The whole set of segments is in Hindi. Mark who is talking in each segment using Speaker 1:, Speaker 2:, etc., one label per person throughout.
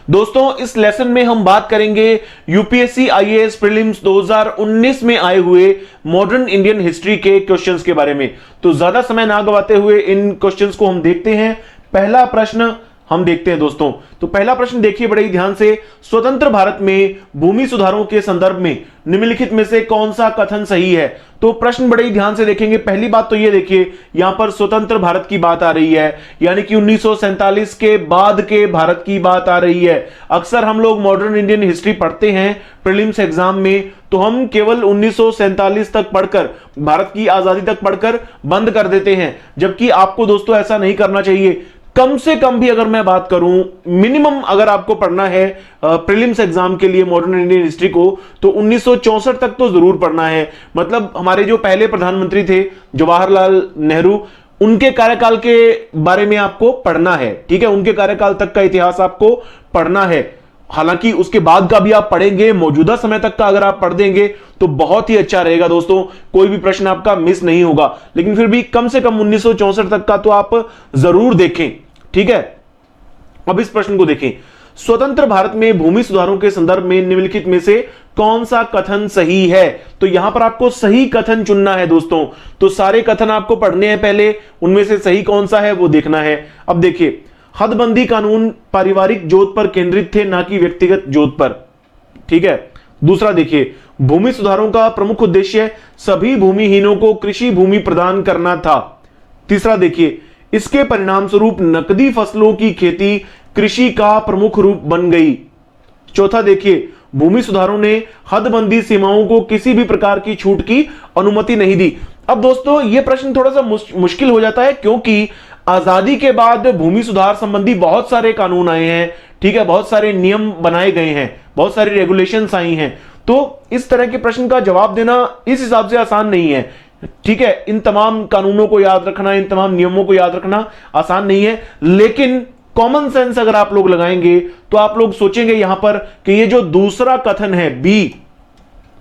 Speaker 1: दोस्तों इस लेसन में हम बात करेंगे यूपीएससी आईएएस प्रीलिम्स 2019 में आए हुए मॉडर्न इंडियन हिस्ट्री के क्वेश्चंस के बारे में। तो ज्यादा समय ना गवाते हुए इन क्वेश्चंस को हम देखते हैं। पहला प्रश्न हम देखते हैं दोस्तों। तो पहला प्रश्न देखिए बड़े ही ध्यान से, स्वतंत्र भारत में भूमि सुधारों के संदर्भ में निम्नलिखित में से कौन सा कथन सही है। तो प्रश्न बड़े ही ध्यान से देखेंगे। पहली बात तो ये देखिए, यहां पर स्वतंत्र भारत की बात आ रही है, यानी कि 1947 के बाद के भारत की बात आ रही है। अक्सर हम लोग मॉडर्न इंडियन हिस्ट्री पढ़ते हैं प्रीलिम्स एग्जाम में, तो हम केवल 1947 तक पढ़कर, भारत की आजादी तक पढ़कर बंद कर देते हैं, जबकि आपको दोस्तों ऐसा नहीं करना चाहिए। कम से कम भी अगर मैं बात करूं, मिनिमम अगर आपको पढ़ना है प्रीलिम्स एग्जाम के लिए मॉडर्न इंडियन हिस्ट्री को, तो 1964 तक तो जरूर पढ़ना है। मतलब हमारे जो पहले प्रधानमंत्री थे जवाहरलाल नेहरू, उनके कार्यकाल के बारे में आपको पढ़ना है, ठीक है। उनके कार्यकाल तक का इतिहास आपको पढ़ना है। हालांकि उसके बाद का भी आप पढ़ेंगे, मौजूदा समय तक का अगर आप पढ़ देंगे तो बहुत ही अच्छा रहेगा दोस्तों, कोई भी प्रश्न आपका मिस नहीं होगा। लेकिन फिर भी कम से कम 1964 तक का तो आप जरूर देखें, ठीक है। अब इस प्रश्न को देखें, स्वतंत्र भारत में भूमि सुधारों के संदर्भ में निम्नलिखित में से कौन सा कथन सही है। तो यहां पर आपको सही कथन चुनना है दोस्तों। तो सारे कथन आपको पढ़ने हैं, पहले उनमें से सही कौन सा है वो देखना है। अब देखिए, हदबंदी कानून पारिवारिक जोत पर केंद्रित थे, ना कि व्यक्तिगत जोत पर, ठीक है। दूसरा देखिए, भूमि सुधारों का प्रमुख उद्देश्य सभी भूमिहीनों को कृषि भूमि प्रदान करना था। तीसरा देखिए, इसके परिणाम स्वरूप नकदी फसलों की खेती कृषि का प्रमुख रूप बन गई। चौथा देखिए, भूमि सुधारों ने हदबंदी सीमाओं को किसी भी प्रकार की छूट की अनुमति नहीं दी। अब दोस्तों यह प्रश्न थोड़ा सा मुश्किल हो जाता है, क्योंकि आजादी के बाद भूमि सुधार संबंधी बहुत सारे कानून आए हैं, ठीक है, बहुत सारे नियम बनाए गए हैं, बहुत सारी रेगुलेशंस आई हैं। तो इस तरह के प्रश्न का जवाब देना इस हिसाब से आसान नहीं है, ठीक है। इन तमाम कानूनों को याद रखना, इन तमाम नियमों को याद रखना आसान नहीं है। लेकिन कॉमन सेंस अगर आप लोग लगाएंगे तो आप लोग सोचेंगे यहां पर कि ये जो दूसरा कथन है बी,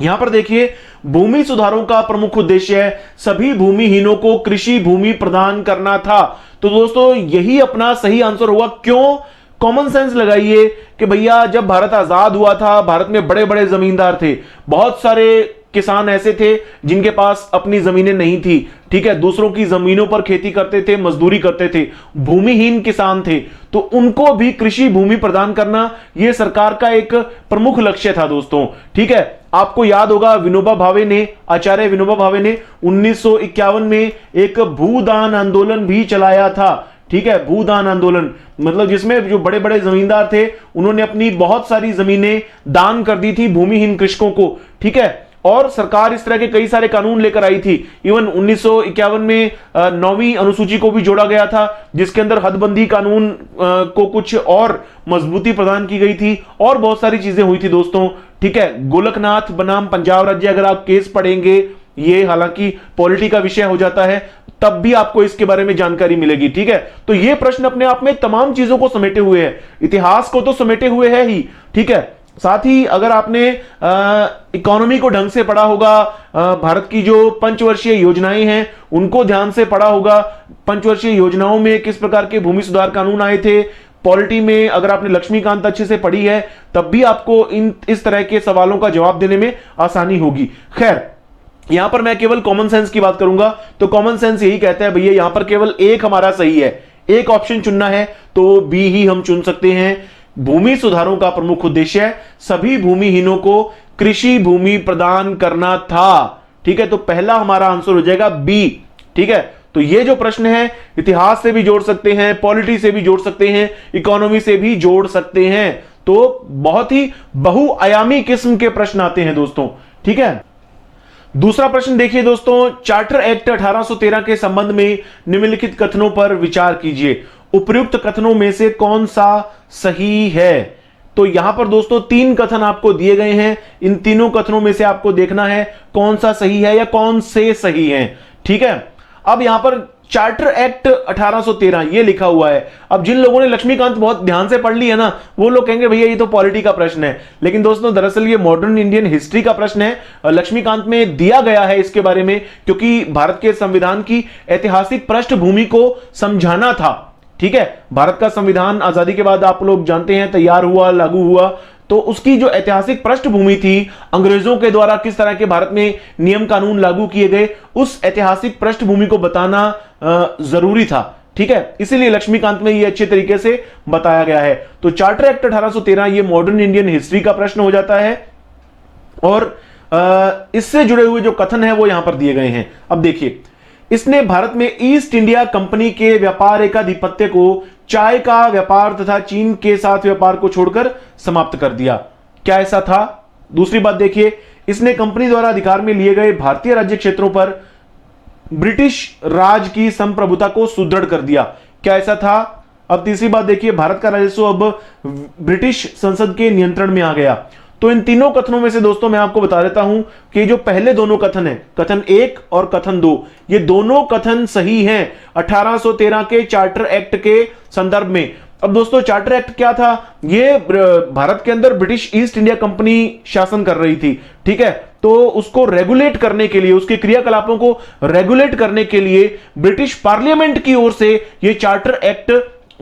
Speaker 1: यहां पर देखिए, भूमि सुधारों का प्रमुख उद्देश्य सभी भूमिहीनों को कृषि भूमि प्रदान करना था। तो दोस्तों यही अपना सही आंसर होगा। क्यों? कॉमन सेंस लगाइए कि भैया जब भारत आजाद हुआ था, भारत में बड़े बड़े जमींदार थे, बहुत सारे किसान ऐसे थे जिनके पास अपनी जमीनें नहीं थी, ठीक है, दूसरों की जमीनों पर खेती करते थे, मजदूरी करते थे, भूमिहीन किसान थे। तो उनको भी कृषि भूमि प्रदान करना यह सरकार का एक प्रमुख लक्ष्य था दोस्तों, ठीक है। आपको याद होगा विनोबा भावे ने, आचार्य विनोबा भावे ने 1951 में एक भूदान आंदोलन भी चलाया था, ठीक है। भूदान आंदोलन मतलब जिसमें जो बड़े बड़े जमींदार थे उन्होंने अपनी बहुत सारी जमीनें दान कर दी थी भूमिहीन कृषकों को, ठीक है। और सरकार इस तरह के कई सारे कानून लेकर आई थी। इवन 1951 में 9वीं अनुसूची को भी जोड़ा गया था, जिसके अंदर हदबंदी कानून को कुछ और मजबूती प्रदान की गई थी, और बहुत सारी चीजें हुई थी दोस्तों, ठीक है। गोलकनाथ बनाम पंजाब राज्य अगर आप केस पढ़ेंगे, ये हालांकि पॉलिटी का विषय हो जाता है, तब भी आपको इसके बारे में जानकारी मिलेगी, ठीक है। तो ये प्रश्न अपने आप में तमाम चीजों को समेटे हुए है, इतिहास को तो समेटे हुए है ही, ठीक है। साथ ही अगर आपने इकोनॉमी को ढंग से पढ़ा होगा, भारत की जो पंचवर्षीय योजनाएं हैं उनको ध्यान से पढ़ा होगा, पंचवर्षीय योजनाओं में किस प्रकार के भूमि सुधार कानून आए थे, पॉलिटी में अगर आपने लक्ष्मीकांत अच्छे से पढ़ी है, तब भी आपको इस तरह के सवालों का जवाब देने में आसानी होगी। खैर, यहां पर मैं केवल कॉमन सेंस की बात करूंगा, तो कॉमन सेंस यही कहता है भैया यहां पर केवल एक हमारा सही है, एक ऑप्शन चुनना है तो बी ही हम चुन सकते हैं। भूमि सुधारों का प्रमुख उद्देश्य सभी भूमिहीनों को कृषि भूमि प्रदान करना था, ठीक है। तो पहला हमारा आंसर हो जाएगा बी, ठीक है। तो ये जो प्रश्न है इतिहास से भी जोड़ सकते हैं, पॉलिटी से भी जोड़ सकते हैं, इकोनॉमी से भी जोड़ सकते हैं। तो बहुत ही बहुआयामी किस्म के प्रश्न आते हैं दोस्तों, ठीक है। दूसरा प्रश्न देखिए दोस्तों, चार्टर एक्ट 1813 के संबंध में निम्नलिखित कथनों पर विचार कीजिए। उपर्युक्त कथनों में से कौन सा सही है। तो यहां पर दोस्तों 3 कथन आपको दिए गए हैं, इन तीनों कथनों में से आपको देखना है कौन सा सही है या कौन से सही है, ठीक है। अब यहां पर चार्टर एक्ट 1813 ये लिखा हुआ है। अब जिन लोगों ने लक्ष्मीकांत बहुत ध्यान से पढ़ ली है ना, वो लोग कहेंगे भैया ये तो पॉलिटी का प्रश्न है, लेकिन दोस्तों दरअसल ये मॉडर्न इंडियन हिस्ट्री का प्रश्न है। लक्ष्मीकांत में दिया गया है इसके बारे में, क्योंकि भारत के संविधान की ऐतिहासिक पृष्ठभूमि को समझाना था, ठीक है, भारत का संविधान आजादी के बाद आप लोग जानते हैं तैयार हुआ, लागू हुआ, तो उसकी जो ऐतिहासिक पृष्ठभूमि थी, अंग्रेजों के द्वारा किस तरह के भारत में नियम कानून लागू किए गए, उस ऐतिहासिक पृष्ठभूमि को बताना जरूरी था। ठीक है, इसीलिए लक्ष्मीकांत में ये अच्छे तरीके से बताया गया है। तो चार्टर एक्ट 1813 ये मॉडर्न इंडियन हिस्ट्री का प्रश्न हो जाता है, और इससे जुड़े हुए जो कथन है वो यहां पर दिए गए हैं। अब देखिए, इसने भारत में ईस्ट इंडिया कंपनी के व्यापार एकाधिपत्य को चाय का व्यापार तथा चीन के साथ व्यापार को छोड़कर समाप्त कर दिया। क्या ऐसा था? दूसरी बात देखिए, इसने कंपनी द्वारा अधिकार में लिए गए भारतीय राज्य क्षेत्रों पर ब्रिटिश राज की संप्रभुता को सुदृढ़ कर दिया। क्या ऐसा था? अब तीसरी बात देखिए, भारत का राजस्व अब ब्रिटिश संसद के नियंत्रण में आ गया। तो इन तीनों कथनों में से दोस्तों मैं आपको बता देता हूं कि जो पहले दोनों कथन है, कथन 1 और कथन 2, ये दोनों कथन सही हैं 1813 के चार्टर एक्ट के संदर्भ में। अब दोस्तों, चार्टर एक्ट क्या था? ये भारत के अंदर ब्रिटिश ईस्ट इंडिया कंपनी शासन कर रही थी। ठीक है, तो उसको रेगुलेट करने के लिए, उसके क्रियाकलापों को रेगुलेट करने के लिए ब्रिटिश पार्लियामेंट की ओर से ये चार्टर एक्ट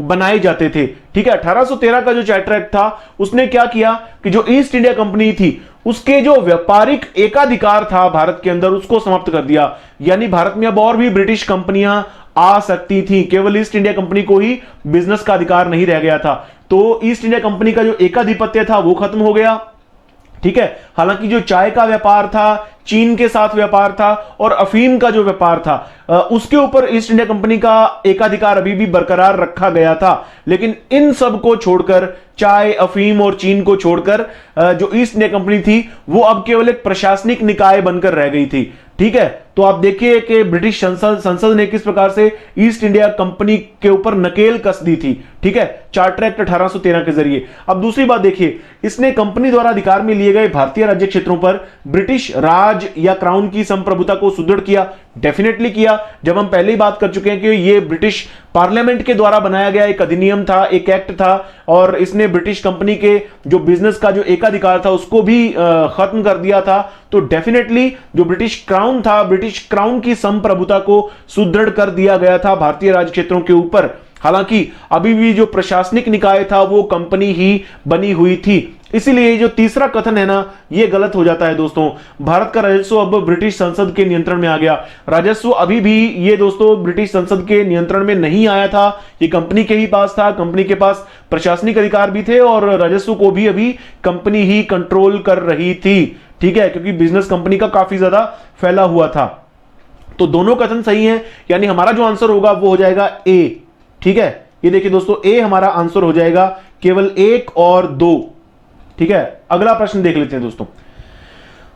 Speaker 1: बनाए जाते थे। ठीक है, 1813 का जो चार्टर एक्ट था, उसने क्या किया कि जो ईस्ट इंडिया कंपनी थी उसके जो व्यापारिक एकाधिकार था भारत के अंदर, उसको समाप्त कर दिया। यानी भारत में अब और भी ब्रिटिश कंपनियां आ सकती थी, केवल ईस्ट इंडिया कंपनी को ही बिजनेस का अधिकार नहीं रह गया था। तो ईस्ट इंडिया कंपनी का जो एकाधिपत्य था वो खत्म हो गया। ठीक है, हालांकि जो चाय का व्यापार था, चीन के साथ व्यापार था, और अफीम का जो व्यापार था, उसके ऊपर ईस्ट इंडिया कंपनी का एकाधिकार अभी भी बरकरार रखा गया था। लेकिन इन सब को छोड़कर, चाय, अफीम और चीन को छोड़कर, जो ईस्ट इंडिया कंपनी थी वो अब केवल एक प्रशासनिक निकाय बनकर रह गई थी। ठीक है, तो आप देखिए कि ब्रिटिश संसद ने किस प्रकार से ईस्ट इंडिया कंपनी के ऊपर नकेल कस दी थी। ठीक है, चार्टर एक्ट 1813 के जरिए। अब दूसरी बात देखिए, इसने कंपनी द्वारा अधिकार में लिए गए भारतीय राज्य क्षेत्रों पर ब्रिटिश राज या क्राउन की संप्रभुता को सुदृढ़ किया। डेफिनेटली किया। जब हम पहले ही बात कर चुके हैं कि ये ब्रिटिश पार्लियामेंट के द्वारा बनाया गया एक अधिनियम था, एक एक्ट था, और इसने ब्रिटिश कंपनी के जो बिजनेस का जो एकाधिकार था उसको भी खत्म कर दिया था। तो डेफिनेटली जो ब्रिटिश क्राउन था, ब्रिटिश क्राउन की संप्रभुता को सुदृढ़ कर दिया गया था भारतीय राज्य क्षेत्रों के ऊपर। हालांकि अभी भी जो प्रशासनिक निकाय था वो कंपनी ही बनी हुई थी। इसीलिए जो तीसरा कथन है ना, ये गलत हो जाता है दोस्तों। भारत का राजस्व अब ब्रिटिश संसद के नियंत्रण में आ गया। राजस्व अभी भी ये दोस्तों ब्रिटिश संसद के नियंत्रण में नहीं आया था, ये कंपनी के ही पास था। कंपनी के पास प्रशासनिक अधिकार भी थे और राजस्व को भी अभी कंपनी ही कंट्रोल कर रही थी। ठीक है, क्योंकि बिजनेस कंपनी का काफी ज्यादा फैला हुआ था। तो दोनों कथन सही हैं, यानी हमारा जो आंसर होगा वो हो जाएगा ए। ठीक है, ये देखिए दोस्तों, ए हमारा आंसर हो जाएगा, केवल 1 और 2। ठीक है, अगला प्रश्न देख लेते हैं दोस्तों।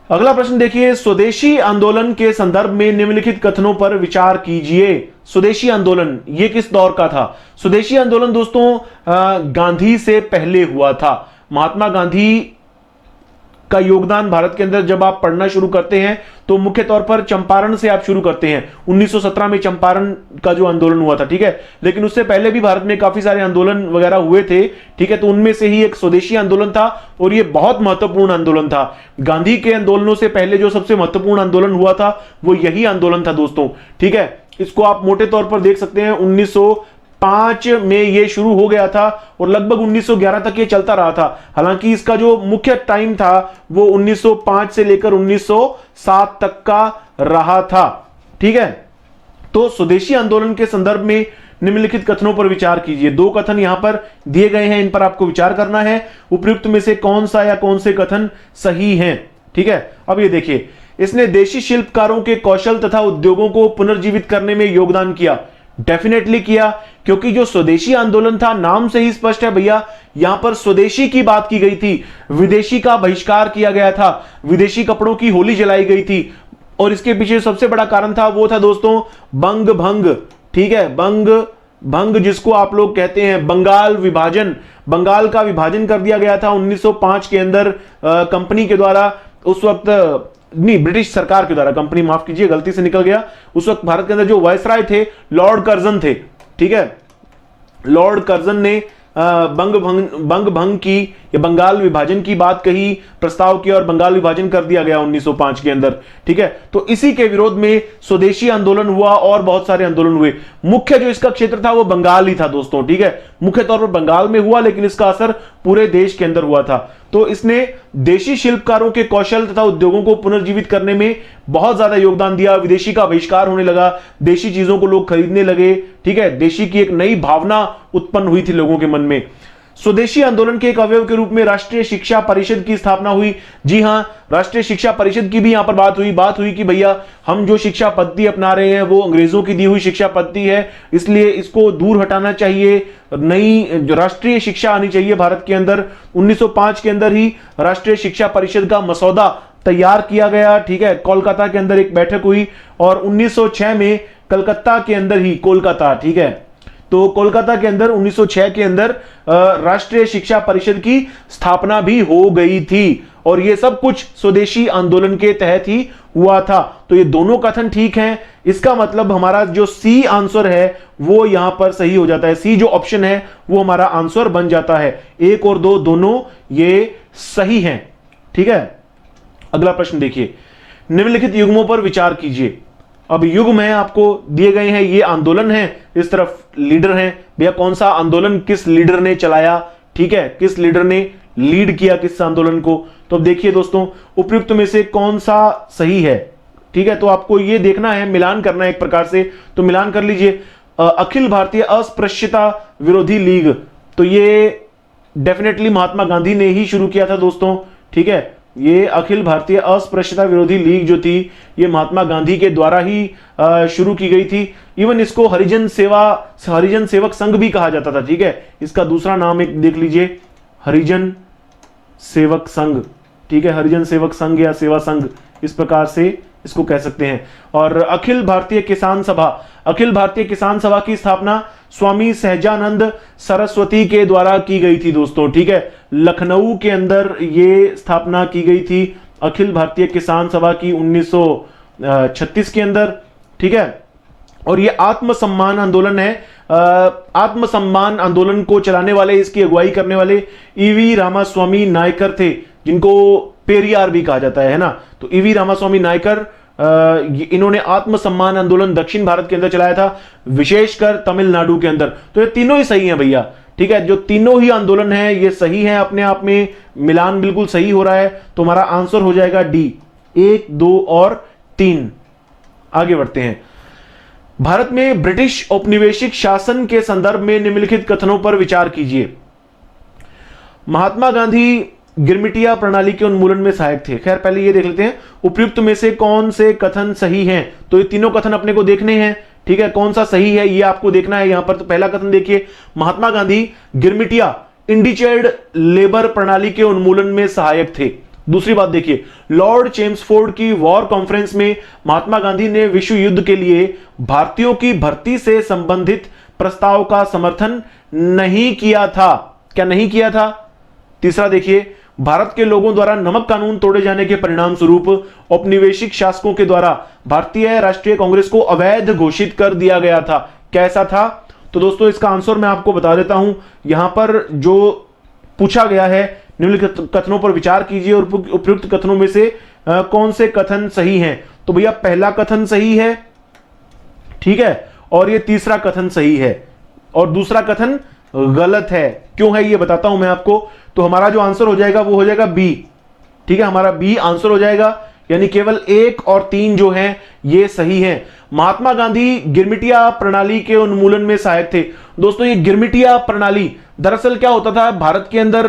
Speaker 1: अगला प्रश्न देखिए, स्वदेशी आंदोलन के संदर्भ में निम्नलिखित कथनों पर विचार कीजिए। स्वदेशी आंदोलन ये किस दौर का था? स्वदेशी आंदोलन दोस्तों गांधी से पहले हुआ था। महात्मा गांधी का योगदान भारत के अंदर जब आप पढ़ना शुरू करते हैं तो मुख्य तौर पर चंपारण से आप शुरू करते हैं। 1917 में चंपारण का जो आंदोलन हुआ था। ठीक है, लेकिन उससे पहले भी भारत में काफी सारे आंदोलन वगैरह हुए थे। ठीक है, तो उनमें से ही एक स्वदेशी आंदोलन था और ये बहुत महत्वपूर्ण आंदोलन था। गांधी के आंदोलनों से पहले जो सबसे महत्वपूर्ण आंदोलन हुआ था वो यही आंदोलन था दोस्तों। ठीक है, इसको आप मोटे तौर पर देख सकते हैं, 1905 में ये शुरू हो गया था और लगभग 1911 तक ये चलता रहा था। हालांकि इसका जो मुख्य टाइम था वो 1905 से लेकर 1907 तक का रहा था। ठीक है, तो स्वदेशी आंदोलन के संदर्भ में निम्नलिखित कथनों पर विचार कीजिए। 2 कथन यहां पर दिए गए हैं, इन पर आपको विचार करना है। उपयुक्त में से कौन सा या कौन से कथन सही हैं? ठीक है, अब ये देखिए, इसने देशी शिल्पकारों के कौशल तथा उद्योगों को पुनर्जीवित करने में योगदान किया। डेफिनेटली किया, क्योंकि जो स्वदेशी आंदोलन था, नाम से ही स्पष्ट है भैया, यहां पर स्वदेशी की बात की गई थी। विदेशी का बहिष्कार किया गया था, विदेशी कपड़ों की होली जलाई गई थी, और इसके पीछे सबसे बड़ा कारण था वो था दोस्तों बंग भंग। ठीक है, बंग भंग जिसको आप लोग कहते हैं बंगाल विभाजन। बंगाल का विभाजन कर दिया गया था 1905 के अंदर कंपनी के द्वारा। उस वक्त नहीं, ब्रिटिश सरकार के द्वारा, कंपनी माफ कीजिए गलती से निकल गया। उस वक्त भारत के अंदर जो वायसराय थे लॉर्ड कर्जन थे। ठीक है, लॉर्ड कर्जन ने बंग भंग की ये बंगाल विभाजन की बात कही, प्रस्ताव किया और बंगाल विभाजन कर दिया गया 1905 के अंदर। ठीक है, तो इसी के विरोध में स्वदेशी आंदोलन हुआ और बहुत सारे आंदोलन हुए। मुख्य जो इसका क्षेत्र था वो बंगाल ही था दोस्तों। ठीक है, मुख्य तौर पर बंगाल में हुआ, लेकिन इसका असर पूरे देश के अंदर हुआ था। तो इसने देशी शिल्पकारों के कौशल तथा उद्योगों को पुनर्जीवित करने में बहुत ज्यादा योगदान दिया। विदेशी का बहिष्कार होने लगा, देशी चीजों को लोग खरीदने लगे। ठीक है, देशी की एक नई भावना उत्पन्न हुई थी लोगों के मन में। स्वदेशी आंदोलन के एक अवयव के रूप में राष्ट्रीय शिक्षा परिषद की स्थापना हुई। जी हां, राष्ट्रीय शिक्षा परिषद की भी यहां पर बात हुई कि भैया हम जो शिक्षा पद्धति अपना रहे हैं वो अंग्रेजों की दी हुई शिक्षा पद्धति है, इसलिए इसको दूर हटाना चाहिए, नई राष्ट्रीय शिक्षा आनी चाहिए भारत के अंदर। 1905 के अंदर ही राष्ट्रीय शिक्षा परिषद का मसौदा तैयार किया गया। ठीक है, कोलकाता के अंदर एक बैठक हुई और 1906 में कलकत्ता के अंदर ही कोलकाता, ठीक है, तो कोलकाता के अंदर 1906 के अंदर राष्ट्रीय शिक्षा परिषद की स्थापना भी हो गई थी और यह सब कुछ स्वदेशी आंदोलन के तहत ही हुआ था। तो ये दोनों कथन ठीक हैं। इसका मतलब हमारा जो सी आंसर है वो यहां पर सही हो जाता है। सी जो ऑप्शन है वो हमारा आंसर बन जाता है। 1 और 2 दोनों ये सही हैं। ठीक है, अगला प्रश्न देखिए, निम्नलिखित युग्मों पर विचार कीजिए। अब युग्म है आपको दिए गए हैं, ये आंदोलन है, इस तरफ लीडर हैं। भैया कौन सा आंदोलन किस लीडर ने चलाया, ठीक है, किस लीडर ने लीड किया किस आंदोलन को। तो देखिए दोस्तों, उपयुक्त में से कौन सा सही है। ठीक है, तो आपको ये देखना है, मिलान करना है एक प्रकार से, तो मिलान कर लीजिए। अखिल भारतीय अस्पृश्यता विरोधी लीग, तो ये डेफिनेटली महात्मा गांधी ने ही शुरू किया था दोस्तों। ठीक है, ये अखिल भारतीय अस्पृश्यता विरोधी लीग जो थी ये महात्मा गांधी के द्वारा ही शुरू की गई थी। इवन इसको हरिजन सेवक संघ भी कहा जाता था। ठीक है, इसका दूसरा नाम एक देख लीजिए, हरिजन सेवक संघ। ठीक है, हरिजन सेवक संघ या सेवा संघ, इस प्रकार से इसको कह सकते हैं। और अखिल भारतीय किसान सभा की स्थापना स्वामी सहजानंद सरस्वती के द्वारा की गई थी दोस्तों। ठीक है, लखनऊ के अंदर ये स्थापना की गई थी अखिल भारतीय किसान सभा की 1936 के अंदर। ठीक है, और ये आत्मसम्मान आंदोलन है। आत्मसम्मान आंदोलन को चलाने वाले, इसकी अगुवाई करने वाले ईवी रामास्वामी नायकर थे, जिनको पेरियार भी कहा जाता है ना। तो ईवी रामास्वामी नायकर, इन्होंने आत्मसम्मान आंदोलन दक्षिण भारत के अंदर चलाया था, विशेषकर तमिलनाडु के अंदर। तो ये तीनों ही सही हैं भैया। ठीक है, जो तीनों ही आंदोलन है ये सही है, अपने आप में मिलान बिल्कुल सही हो रहा है। तो हमारा आंसर हो जाएगा डी, 1, 2 और 3। आगे बढ़ते हैं। भारत में ब्रिटिश औपनिवेशिक शासन के संदर्भ में निम्नलिखित कथनों पर विचार कीजिए। महात्मा गांधी गिरमिटिया प्रणाली के उन्मूलन में सहायक थे। खैर पहले ये देख लेते हैं उपयुक्त में से कौन से कथन सही हैं। तो ये तीनों कथन अपने को देखने हैं। ठीक है, कौन सा सही है ये आपको देखना है यहां पर। तो पहला कथन देखिए, महात्मा गांधी गिरमिटिया इंडिचेड लेबर प्रणाली के उन्मूलन में सहायक थे। दूसरी बात देखिए, लॉर्ड चेम्सफोर्ड की वॉर कॉन्फ्रेंस में महात्मा गांधी ने विश्व युद्ध के लिए भारतीयों की भर्ती से संबंधित प्रस्ताव का समर्थन नहीं किया था। क्या नहीं किया था? तीसरा देखिए, भारत के लोगों द्वारा नमक कानून तोड़े जाने के परिणाम स्वरूप औपनिवेशिक शासकों के द्वारा भारतीय राष्ट्रीय कांग्रेस को अवैध घोषित कर दिया गया था। कैसा था? तो दोस्तों इसका आंसर मैं आपको बता देता हूं। यहां पर जो पूछा गया है, निम्नलिखित कथनों पर विचार कीजिए और उपयुक्त कथनों में से कौन से कथन सही हैं। तो भैया पहला कथन सही है, ठीक है, और ये तीसरा कथन सही है और दूसरा कथन गलत है। क्यों है ये बताता हूं मैं आपको। तो हमारा जो आंसर हो जाएगा वो हो जाएगा बी। ठीक है, हमारा बी आंसर हो जाएगा, यानी केवल 1 और 3 जो हैं ये सही हैं। महात्मा गांधी गिरमिटिया प्रणाली के उन्मूलन में सहायक थे। दोस्तों ये गिरमिटिया प्रणाली दरअसल क्या होता था, भारत के अंदर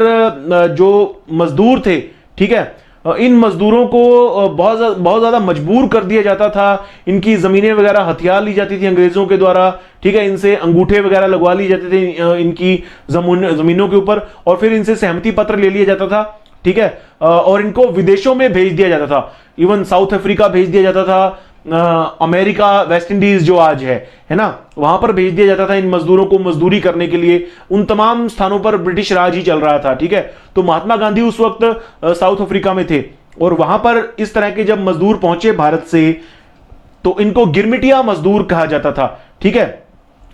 Speaker 1: जो मजदूर थे, ठीक है, इन मजदूरों को बहुत ज्यादा मजबूर कर दिया जाता था। इनकी जमीनें वगैरह हथियार ली जाती थी अंग्रेजों के द्वारा। ठीक है, इनसे अंगूठे वगैरह लगवा ली जाते थे इनकी जमीनों के ऊपर और फिर इनसे सहमति पत्र ले लिया जाता था। ठीक है, और इनको विदेशों में भेज दिया जाता था। इवन साउथ अफ्रीका भेज दिया जाता था, अमेरिका, वेस्ट इंडीज जो आज है ना, वहां पर भेज दिया जाता था इन मजदूरों को मजदूरी करने के लिए। उन तमाम स्थानों पर ब्रिटिश राज ही चल रहा था। ठीक है, तो महात्मा गांधी उस वक्त साउथ अफ्रीका में थे और वहां पर इस तरह के जब मजदूर पहुंचे भारत से तो इनको गिरमिटिया मजदूर कहा जाता था। ठीक है,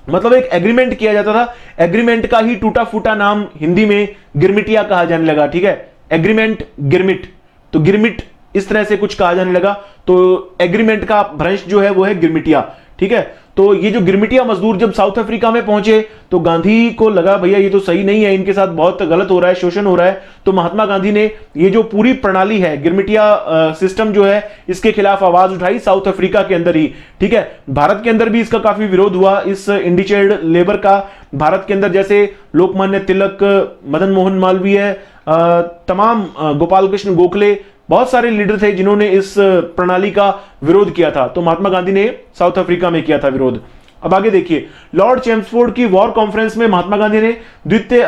Speaker 1: मतलब एक एग्रीमेंट किया जाता था, एग्रीमेंट का ही टूटा फूटा नाम हिंदी में गिरमिटिया कहा जाने लगा। ठीक है, एग्रीमेंट गिरमिट, तो गिरमिट इस तरह से कुछ कहा जाने लगा, तो एग्रीमेंट का भ्रंश जो है वो है गिरमिटिया। ठीक है, तो ये जो गिरमिटिया मजदूर जब साउथ अफ्रीका में पहुंचे तो गांधी को लगा भैया ये तो सही नहीं है, इनके साथ बहुत गलत हो रहा है, शोषण हो रहा है। तो महात्मा गांधी ने ये जो पूरी प्रणाली है गिरमिटिया सिस्टम जो है इसके खिलाफ आवाज उठाई साउथ अफ्रीका के अंदर ही। ठीक है, भारत के अंदर भी इसका काफी विरोध हुआ, इस इंडिचाइल्ड लेबर का। भारत के अंदर जैसे लोकमान्य तिलक, मदन मोहन मालवीय, तमाम गोपाल कृष्ण गोखले, बहुत सारे लीडर थे जिन्होंने इस प्रणाली का विरोध किया था। तो महात्मा गांधी ने साउथ अफ्रीका में किया था विरोध। अब आगे देखिए, लॉर्ड चेम्सफोर्ड की वॉर कॉन्फ्रेंस में महात्मा गांधी ने द्वितीय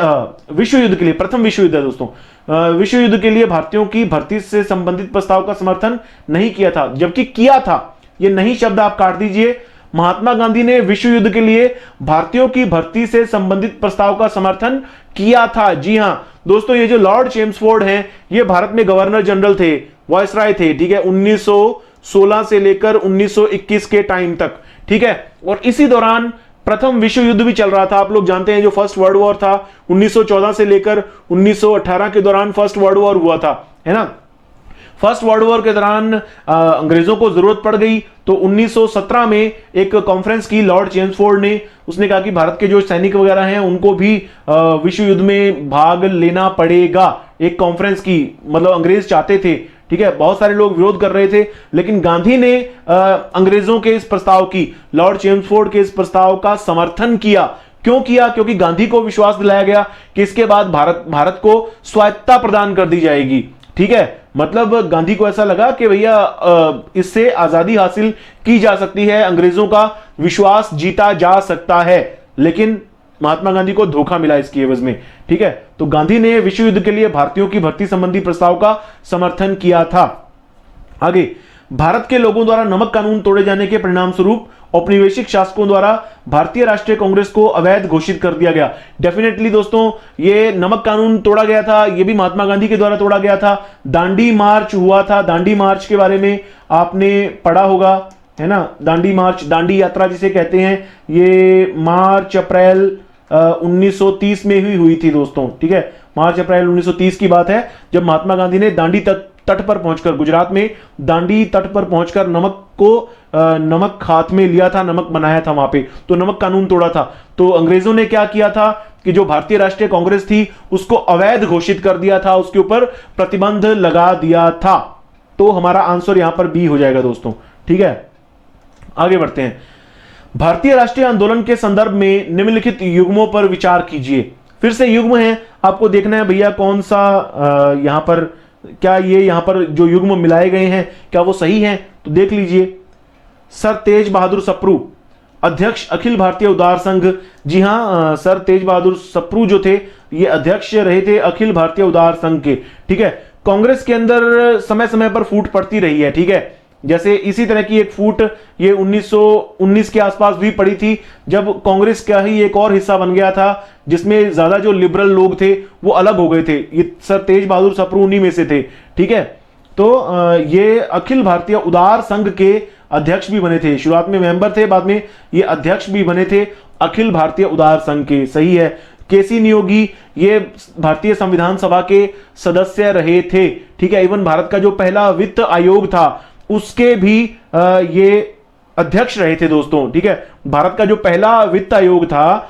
Speaker 1: विश्व युद्ध के लिए, प्रथम विश्व युद्ध है दोस्तों, विश्व युद्ध के लिए भारतीयों की भर्ती से संबंधित प्रस्ताव का समर्थन नहीं किया था, जबकि किया था। ये नहीं शब्द आप काट दीजिए, महात्मा गांधी ने विश्व युद्ध के लिए भारतीयों की भर्ती से संबंधित प्रस्ताव का समर्थन किया था। जी हां दोस्तों, ये जो लॉर्ड चेम्सफोर्ड हैं ये भारत में गवर्नर जनरल थे, वायसराय थे। ठीक है, 1916 से लेकर 1921 के टाइम तक। ठीक है, और इसी दौरान प्रथम विश्व युद्ध भी चल रहा था। आप लोग जानते हैं जो फर्स्ट वर्ल्ड वॉर था 1914 से लेकर 1918 के दौरान फर्स्ट वर्ल्ड वॉर हुआ था, है ना। फर्स्ट वर्ल्ड वॉर के दौरान अंग्रेजों को जरूरत पड़ गई, तो 1917 में एक कॉन्फ्रेंस की लॉर्ड चेम्सफोर्ड ने, उसने कहा कि भारत के जो सैनिक वगैरह हैं उनको भी विश्व युद्ध में भाग लेना पड़ेगा। एक कॉन्फ्रेंस की, मतलब अंग्रेज चाहते थे। ठीक है, बहुत सारे लोग विरोध कर रहे थे, लेकिन गांधी ने अंग्रेजों के इस प्रस्ताव की, लॉर्ड चेम्सफोर्ड के इस प्रस्ताव का समर्थन किया। क्यों किया? क्योंकि गांधी को विश्वास दिलाया गया कि इसके बाद भारत को स्वायत्तता प्रदान कर दी जाएगी। ठीक है, मतलब गांधी को ऐसा लगा कि भैया इससे आजादी हासिल की जा सकती है, अंग्रेजों का विश्वास जीता जा सकता है। लेकिन महात्मा गांधी को धोखा मिला इसकी एवज में। ठीक है, तो गांधी ने विश्व युद्ध के लिए भारतीयों की भर्ती संबंधी प्रस्ताव का समर्थन किया था। आगे, भारत के लोगों द्वारा नमक कानून तोड़े जाने के परिणाम स्वरूप औपनिवेशिक शासकों द्वारा भारतीय राष्ट्रीय कांग्रेस को अवैध घोषित कर दिया गया। डेफिनेटली दोस्तों, ये नमक कानून तोड़ा गया था, ये भी महात्मा गांधी के द्वारा तोड़ा गया था। दांडी मार्च हुआ था, दांडी मार्च के बारे में आपने पढ़ा होगा, है ना। दांडी मार्च, दांडी यात्रा जिसे कहते हैं, ये मार्च अप्रैल 1930 में ही हुई थी दोस्तों। ठीक है, मार्च अप्रैल 1930 की बात है, जब महात्मा गांधी ने दांडी तट पर पहुंचकर, गुजरात में दांडी तट पर पहुंचकर नमक हाथ में लिया था, नमक बनाया था वहां पे, तो नमक कानून तोड़ा था। तो अंग्रेजों ने क्या किया था कि जो भारतीय राष्ट्रीय कांग्रेस थी उसको अवैध घोषित कर दिया था, उसके ऊपर प्रतिबंध लगा दिया था। तो हमारा आंसर यहां पर बी हो जाएगा दोस्तों। ठीक है, आगे बढ़ते हैं। भारतीय राष्ट्रीय आंदोलन के संदर्भ में निम्नलिखित युग्मों पर विचार कीजिए। फिर से युग्म है, आपको देखना है भैया कौन सा यहां पर, क्या ये यहां पर जो युग्म मिलाए गए हैं क्या वो सही हैं, तो देख लीजिए। सर तेज बहादुर सप्रू, अध्यक्ष अखिल भारतीय उदार संघ। जी हां, सर तेज बहादुर सप्रू जो थे ये अध्यक्ष रहे थे अखिल भारतीय उदार संघ के। ठीक है, कांग्रेस के अंदर समय समय पर फूट पड़ती रही है। ठीक है, जैसे इसी तरह की एक फूट ये 1919 के आसपास भी पड़ी थी, जब कांग्रेस का ही एक और हिस्सा बन गया था जिसमें ज्यादा जो लिबरल लोग थे वो अलग हो गए थे। ये सर तेज बहादुर सप्रू उन्हीं में से थे। ठीक है, तो ये अखिल भारतीय उदार संघ के अध्यक्ष भी बने थे। शुरुआत में मेंबर थे, बाद में ये अध्यक्ष भी बने थे अखिल भारतीय उदार संघ के। सही है। केसी नियोगी ये भारतीय संविधान सभा के सदस्य रहे थे। ठीक है, इवन भारत का जो पहला वित्त आयोग था उसके भी ये अध्यक्ष रहे थे दोस्तों। ठीक है, भारत का जो पहला वित्त आयोग था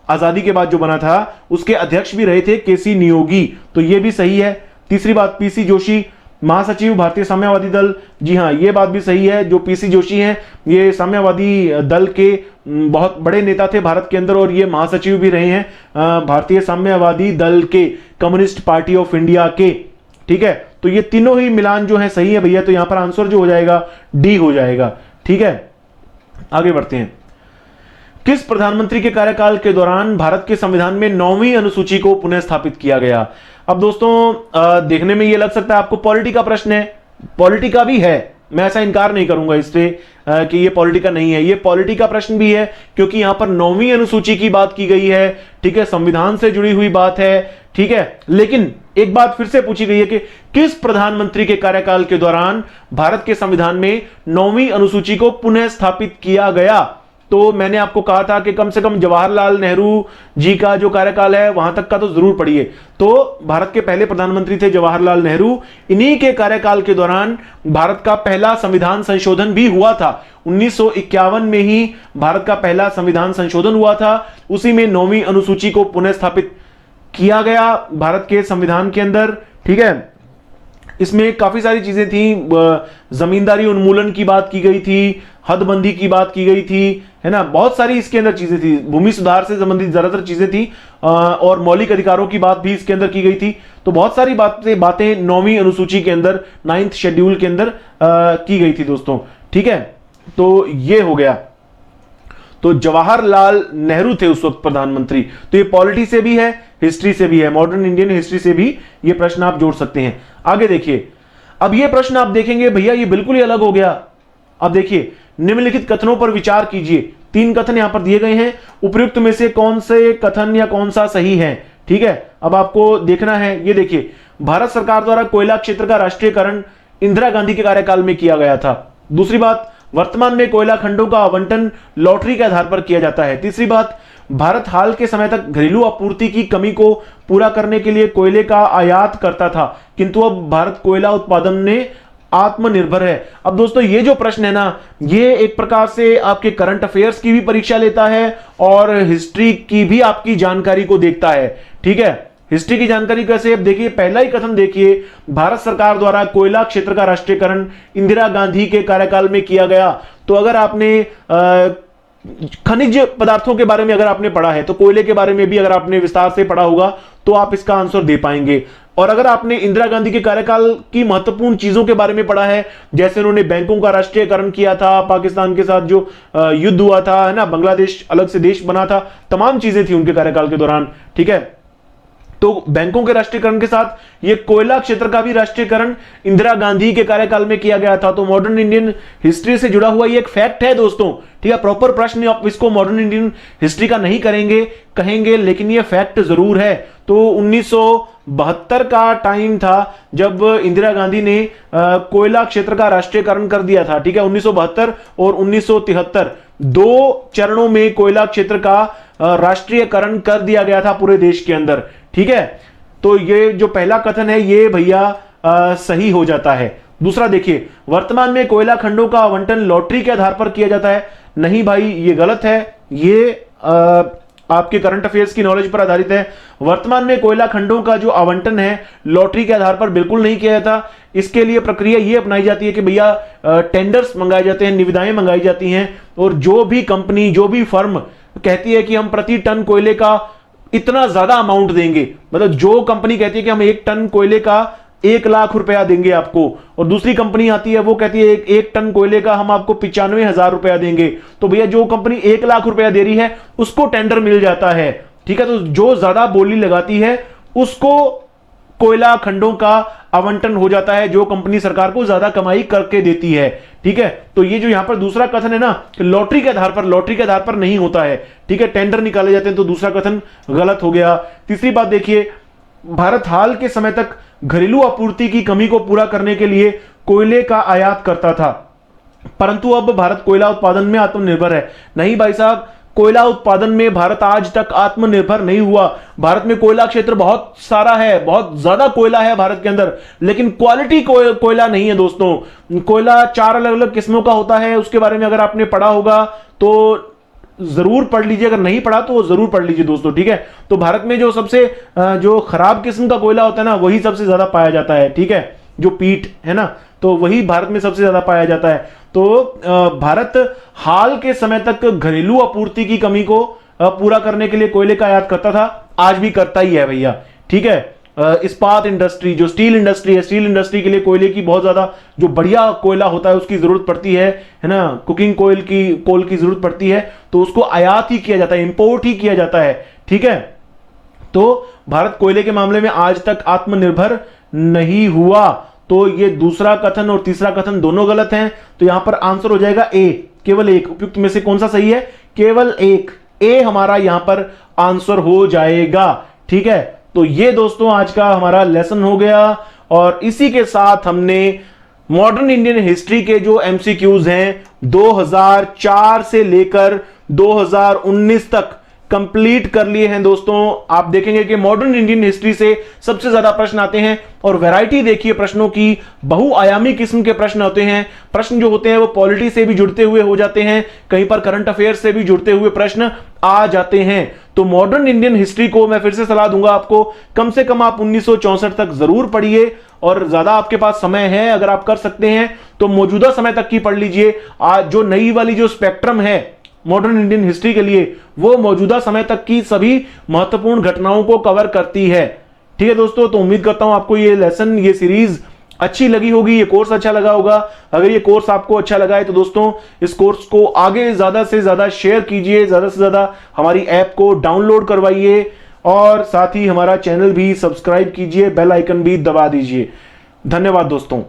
Speaker 1: आजादी के बाद जो बना था उसके अध्यक्ष भी रहे थे केसी नियोगी, तो ये भी सही है। तीसरी बात, पीसी जोशी महासचिव भारतीय साम्यवादी दल। जी हां, ये बात भी सही है। जो पीसी जोशी हैं ये साम्यवादी दल के बहुत बड़े नेता थे भारत के अंदर, और ये महासचिव भी रहे हैं भारतीय साम्यवादी दल के, कम्युनिस्ट पार्टी ऑफ इंडिया के। ठीक है, तो ये तीनों ही मिलान जो है सही है भैया, तो यहां पर आंसर जो हो जाएगा डी हो जाएगा। ठीक है, आगे बढ़ते हैं। किस प्रधानमंत्री के कार्यकाल के दौरान भारत के संविधान में 9वीं अनुसूची को पुनः स्थापित किया गया? अब दोस्तों देखने में ये लग सकता है आपको पॉलिटी का प्रश्न है, पॉलिटी का भी है, मैं ऐसा इनकार नहीं करूंगा इससे कि ये पॉलिटी का नहीं है, ये पॉलिटी का प्रश्न भी है, क्योंकि यहां पर 9वीं अनुसूची की बात की गई है। ठीक है, संविधान से जुड़ी हुई बात है। ठीक है, लेकिन एक बात फिर से पूछी गई है कि किस प्रधानमंत्री के कार्यकाल के दौरान भारत के संविधान में 9वीं अनुसूची को पुनः स्थापित किया गया? तो मैंने आपको कहा था कि कम से कम जवाहरलाल नेहरू जी का जो कार्यकाल है वहां तक का तो जरूर पढ़िए। तो भारत के पहले प्रधानमंत्री थे जवाहरलाल नेहरू, इन्हीं के कार्यकाल के दौरान भारत का पहला संविधान संशोधन भी हुआ था। 1951 में ही भारत का पहला संविधान संशोधन हुआ था, उसी में 9वीं अनुसूची को पुनः स्थापित किया गया भारत के संविधान के अंदर, ठीक है। इसमें काफी सारी चीजें थी, जमींदारी उन्मूलन की बात की गई थी, हदबंदी की बात की गई थी, है ना, बहुत सारी इसके अंदर चीजें थी, भूमि सुधार से संबंधित ज्यादातर चीजें थी, और मौलिक अधिकारों की बात भी इसके अंदर की गई थी। तो बहुत सारी बातें 9वीं अनुसूची के अंदर, 9th शेड्यूल के अंदर की गई थी दोस्तों, ठीक है। तो ये हो गया। तो जवाहरलाल नेहरू थे उस वक्त प्रधानमंत्री। तो ये पॉलिटी से भी है, हिस्ट्री से भी है, मॉडर्न इंडियन हिस्ट्री से भी ये प्रश्न आप जोड़ सकते हैं। आगे देखिए, अब ये प्रश्न आप देखेंगे भैया ये बिल्कुल ही अलग हो गया। अब देखिए, निम्नलिखित कथनों पर विचार कीजिए। 3 कथन यहां पर दिए गए हैं, उपयुक्त में से कौन से कथन या कौन सा सही है, ठीक है। अब आपको देखना है, ये देखिए, भारत सरकार द्वारा कोयला क्षेत्र का राष्ट्रीयकरण इंदिरा गांधी के कार्यकाल में किया गया था। दूसरी बात, वर्तमान में कोयला खंडों का आवंटन लॉटरी के आधार पर किया जाता है। तीसरी बात, भारत हाल के समय तक घरेलू आपूर्ति की कमी को पूरा करने के लिए कोयले का आयात करता था, किंतु अब भारत कोयला उत्पादन में आत्मनिर्भर है। अब दोस्तों ये जो प्रश्न है ना, ये एक प्रकार से आपके करंट अफेयर्स की भी परीक्षा लेता है और हिस्ट्री की भी आपकी जानकारी को देखता है, ठीक है। हिस्ट्री की जानकारी कैसे, अब देखिए पहला ही कथन देखिए, भारत सरकार द्वारा कोयला क्षेत्र का राष्ट्रीयकरण इंदिरा गांधी के कार्यकाल में किया गया। तो अगर आपने खनिज पदार्थों के बारे में अगर आपने पढ़ा है, तो कोयले के बारे में भी अगर आपने विस्तार से पढ़ा होगा तो आप इसका आंसर दे पाएंगे। और अगर आपने इंदिरा गांधी के कार्यकाल की महत्वपूर्ण चीजों के बारे में पढ़ा है, जैसे उन्होंने बैंकों का राष्ट्रीयकरण किया था, पाकिस्तान के साथ जो युद्ध हुआ था, है ना, बांग्लादेश अलग से देश बना था, तमाम चीजें थी उनके कार्यकाल के दौरान, ठीक है। तो बैंकों के राष्ट्रीयकरण के साथ ये कोयला क्षेत्र का भी राष्ट्रीयकरण इंदिरा गांधी के कार्यकाल में किया गया था। तो मॉडर्न इंडियन हिस्ट्री से जुड़ा हुआ ये एक फैक्ट है दोस्तों, ठीक है। प्रॉपर प्रश्न आप इसको मॉडर्न इंडियन हिस्ट्री का नहीं कहेंगे, लेकिन ये फैक्ट जरूर है। तो 1972 का टाइम था जब इंदिरा गांधी ने कोयला क्षेत्र का राष्ट्रीयकरण कर दिया था, ठीक है। 1972 और 1973 2 चरणों में कोयला क्षेत्र का राष्ट्रीयकरण कर दिया गया था पूरे देश के अंदर, ठीक है। तो ये जो पहला कथन है ये भैया सही हो जाता है। दूसरा देखिए, वर्तमान में कोयला खंडों का आवंटन लॉटरी के आधार पर किया जाता है। नहीं भाई, ये गलत है, ये आपके करंट अफेयर्स की नॉलेज पर आधारित है। वर्तमान में कोयला खंडों का जो आवंटन है लॉटरी के आधार पर बिल्कुल नहीं किया जाता। इसके लिए प्रक्रिया ये अपनाई जाती है कि भैया टेंडर्स मंगाए जाते हैं, निविदाएं मंगाई जाती हैं, और जो भी कंपनी, जो भी फर्म कहती है कि हम प्रति टन कोयले का इतना ज्यादा अमाउंट देंगे, मतलब जो कंपनी कहती है कि हम 1 टन कोयले का 1 लाख रुपया देंगे आपको, और दूसरी कंपनी आती है वो कहती है एक टन कोयले का हम आपको 95,000 रुपया देंगे, तो भैया जो कंपनी 1 लाख रुपया दे रही है उसको टेंडर मिल जाता है, ठीक है। तो जो ज्यादा बोली लगाती है उसको कोयला खंडों का आवंटन हो जाता है, जो कंपनी सरकार को ज्यादा कमाई करके देती है, ठीक है। तो ये जो यहां पर दूसरा कथन है ना, लॉटरी के आधार पर नहीं होता है, ठीक है, टेंडर निकाले जाते हैं, तो दूसरा कथन गलत हो गया। तीसरी बात देखिए, भारत हाल के समय तक घरेलू आपूर्ति की कमी को पूरा करने के लिए कोयले का आयात करता था, परंतु अब भारत कोयला उत्पादन में आत्मनिर्भर है। नहीं भाई साहब, कोयला उत्पादन में भारत आज तक आत्मनिर्भर नहीं हुआ। भारत में कोयला क्षेत्र बहुत सारा है, बहुत ज्यादा कोयला है भारत के अंदर, लेकिन क्वालिटी कोयला नहीं है दोस्तों। कोयला 4 अलग अलग किस्मों का होता है, उसके बारे में अगर आपने पढ़ा होगा तो जरूर पढ़ लीजिए, अगर नहीं पढ़ा तो जरूर पढ़ लीजिए दोस्तों, ठीक है। तो भारत में जो सबसे जो खराब किस्म का कोयला होता है ना, वही सबसे ज्यादा पाया जाता है, ठीक है, जो पीट है ना, तो वही भारत में सबसे ज्यादा पाया जाता है। तो भारत हाल के समय तक घरेलू आपूर्ति की कमी को पूरा करने के लिए कोयले का आयात करता था, आज भी करता ही है भैया, ठीक है। इस्पात इंडस्ट्री, जो स्टील इंडस्ट्री है, स्टील इंडस्ट्री के लिए कोयले की बहुत ज्यादा, जो बढ़िया कोयला होता है उसकी जरूरत पड़ती है ना, कुकिंग कोल की जरूरत पड़ती है, तो उसको आयात ही किया जाता है, इंपोर्ट ही किया जाता है, ठीक है। तो भारत कोयले के मामले में आज तक आत्मनिर्भर नहीं हुआ। तो ये दूसरा कथन और तीसरा कथन दोनों गलत हैं। तो यहां पर आंसर हो जाएगा ए, केवल एक। उपयुक्त में से कौन सा सही है? केवल एक, ए हमारा यहां पर आंसर हो जाएगा, ठीक है। तो ये दोस्तों आज का हमारा लेसन हो गया, और इसी के साथ हमने मॉडर्न इंडियन हिस्ट्री के जो एमसीक्यूज हैं 2004 से लेकर 2019 तक कंप्लीट कर लिए हैं दोस्तों। आप देखेंगे कि मॉडर्न इंडियन हिस्ट्री से सबसे ज्यादा प्रश्न आते हैं और वैरायटी देखिए प्रश्नों की, बहुआयामी किस्म के प्रश्न होते हैं। प्रश्न जो होते हैं वो पॉलिटी से भी जुड़ते हुए हो जाते हैं, कहीं पर करंट अफेयर्स से भी जुड़ते हुए प्रश्न आ जाते हैं। तो मॉडर्न इंडियन हिस्ट्री को मैं फिर से सलाह दूंगा आपको, कम से कम आप 1964 तक जरूर पढ़िए, और ज्यादा आपके पास समय है, अगर आप कर सकते हैं तो मौजूदा समय तक की पढ़ लीजिए। आज जो नई वाली जो स्पेक्ट्रम है मॉडर्न इंडियन हिस्ट्री के लिए, वो मौजूदा समय तक की सभी महत्वपूर्ण घटनाओं को कवर करती है। ठीक है दोस्तों, तो उम्मीद करता हूं आपको ये लेसन, ये सीरीज अच्छी लगी होगी, ये कोर्स अच्छा लगा होगा। अगर ये कोर्स आपको अच्छा लगा है तो दोस्तों इस कोर्स को आगे ज्यादा से ज्यादा शेयर कीजिए, ज्यादा से ज्यादा हमारी ऐप को डाउनलोड करवाइए, और साथ ही हमारा चैनल भी सब्सक्राइब कीजिए, बेल आइकन भी दबा दीजिए। धन्यवाद दोस्तों।